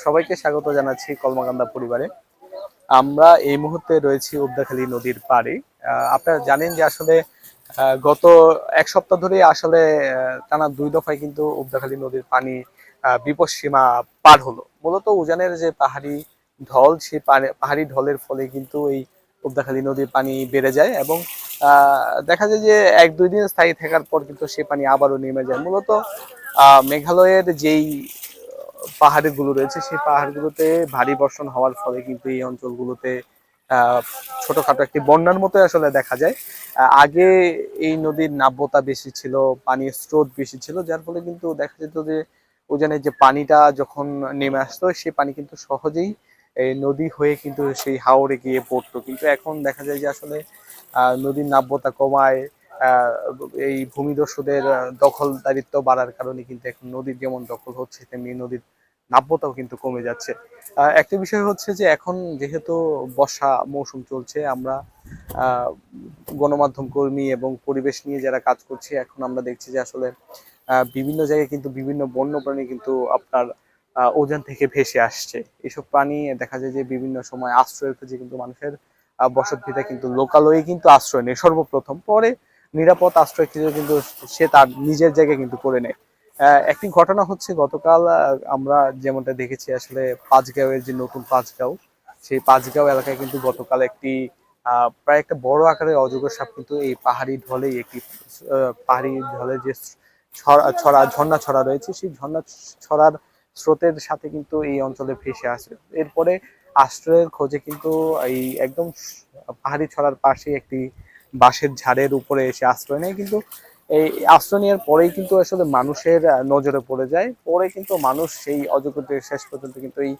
সবাইকে স্বাগত জানাচ্ছি কলমাকান্দা পরিবারে। আমরা এই মুহূর্তে রয়েছি উবদাখালী নদীর পাড়ে। আপনারা জানেন যে আসলে গত এক সপ্তাহ ধরে আসলে টানা 2 দফায় কিন্তু উবদাখালী নদীর পানি বিপদসীমা পার হলো। মূলত উজানের যে পাহাড়ি ঢল, সেই পাহাড়ি ঢলের ফলে কিন্তু এই উবদাখালী নদীর পানি বেড়ে যায় এবং দেখা যায় যে 1-2 দিন স্থায়ী থাকার পর কিন্তু সে পানি আবারও নেমে যায়। মূলত মেঘালয়ের যেই পাহাড়গুলো রয়েছে সেই পাহাড়গুলোতে ভারী বর্ষণ হওয়ার ফলে কিন্তু এই অঞ্চলগুলোতে আহ ছোটখাটো একটি বন্যার মতো আসলে দেখা যায়। আগে এই নদীর নাব্যতা বেশি ছিল, পানির স্রোত বেশি ছিল, যার ফলে কিন্তু দেখা যেত যে উজানের যে পানিটা যখন নেমে আসতো সেই পানি কিন্তু সহজেই এই নদী হয়ে কিন্তু সেই হাওরে গিয়ে পড়তো। কিন্তু এখন দেখা যায় যে আসলে নদীর নাব্যতা কমায়, আহ এই ভূমিদস্যুদের দখলদারিত্ব বাড়ার কারণে কিন্তু এখন নদীর যেমন দখল হচ্ছে তেমনি নদীর নাব্যতাও কিন্তু কমে যাচ্ছে। একটা বিষয় হচ্ছে যে এখন যেহেতু বর্ষা মৌসুম চলছে, আমরা আহ গণমাধ্যম কর্মী এবং পরিবেশ নিয়ে যারা কাজ করছি, এখন আমরা দেখছি যে আসলে বিভিন্ন জায়গায় কিন্তু বিভিন্ন বন্যপ্রাণী কিন্তু আপনার ওজান থেকে ভেসে আসছে। এসব প্রাণী দেখা যায় যে বিভিন্ন সময় আশ্রয়ের খুঁজে কিন্তু মানুষের বসতভিটা কিন্তু লোকালয়ে কিন্তু আশ্রয় নেয় সর্বপ্রথম, পরে নিরাপদ আশ্রয় খুঁজে কিন্তু সে তার নিজের জায়গায় কিন্তু করে নেয়। একটি ঘটনা হচ্ছে গতকাল আমরা যেমনটা দেখেছি আসলে পাঁচগাঁওয়ের যে নতুন পাঁচগাঁও, সেই পাঁচগাঁও এলাকায় কিন্তু গতকাল একটি প্রায় একটা বড় আকারের অজগর সাপ কিন্তু এই পাহাড়ি ঢলেই একটি পাহাড়ি ঢলে যে ছড়া ঝর্ণা ছড়া রয়েছে, সেই ঝর্ণা ছড়ার স্রোতের সাথে কিন্তু এই অঞ্চলে ভেসে আসে। এরপরে আশ্রয়ের খোঁজে কিন্তু এই একদম পাহাড়ি ছড়ার পাশে একটি বাঁশের ঝাড়ের উপরে এসে আশ্রয় নেয়। কিন্তু এই আশ্রয় নেওয়ার পরেই কিন্তু আসলে মানুষের নজরে পড়ে যায়, পরে কিন্তু মানুষ সেই অজগরদের শেষ পর্যন্ত কিন্তু এই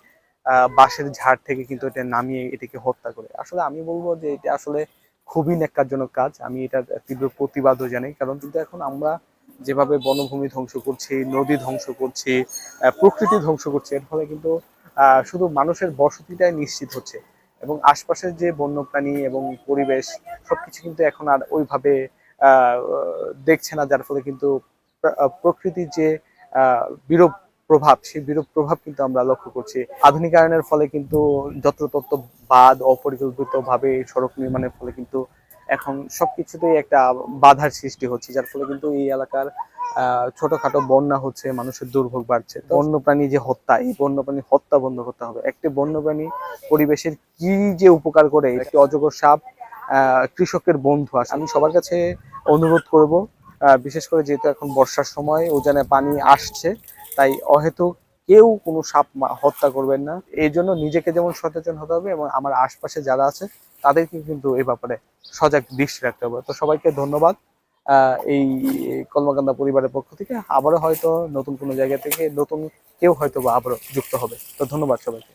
বাঁশের ঝাড় থেকে কিন্তু এটা নামিয়ে এটাকে হত্যা করে। আসলে আমি বলবো যে এটা আসলে খুবই ন্যাক্কারজনক কাজ। আমি এটার তীব্র প্রতিবাদও জানাই, কারণ কিন্তু এখন আমরা যেভাবে বনভূমি ধ্বংস করছি, নদী ধ্বংস করছি, প্রকৃতি ধ্বংস করছি, এর ফলে কিন্তু শুধু মানুষের বসতিটাই নিশ্চিত হচ্ছে এবং আশপাশের যে বন্যপ্রাণী এবং পরিবেশ সবকিছু কিন্তু এখন আর ওইভাবে আহ দেখছে না, যার ফলে কিন্তু প্রকৃতির যে বিরূপ প্রভাব, সেই বিরূপ প্রভাব কিন্তু আমরা লক্ষ্য করছি। আধুনিকায়নের ফলে কিন্তু যত্রতত্র বাঁধ, অপরিকল্পিত ভাবে সড়ক নির্মাণের ফলে কিন্তু এখন সবকিছুতেই একটা বাধার সৃষ্টি হচ্ছে, যার ফলে কিন্তু এই এলাকার ছোটখাটো বন্যা হচ্ছে, মানুষের দুর্ভোগ বাড়ছে। বন্যপ্রাণী যে হত্যা, এই বন্যপ্রাণী হত্যা বন্ধ করতে হবে। একটি বন্যপ্রাণী পরিবেশের কি যে উপকার করে, একটি অজগর সাপ কৃষকের বন্ধু। আমি সবার কাছে অনুরোধ করব, বিশেষ করে যেহেতু এখন বর্ষার সময় উজানে পানি আসছে, তাই অহেতুক কেউ কোনো সাপ হত্যা করবেন না। এই জন্য নিজেকে যেমন সচেতন হতে হবে এবং আমার আশপাশে যারা আছে তাদেরকে কিন্তু এই ব্যাপারে সজাগ দৃষ্টি রাখতে হবে। তো সবাইকে ধন্যবাদ। এই কলমাকান্দা পরিবারের পক্ষ থেকে আবারও হয়তো নতুন কোনো জায়গা থেকে নতুন কেউ হয়তো বা আবারও যুক্ত হবে। তো ধন্যবাদ সবাইকে।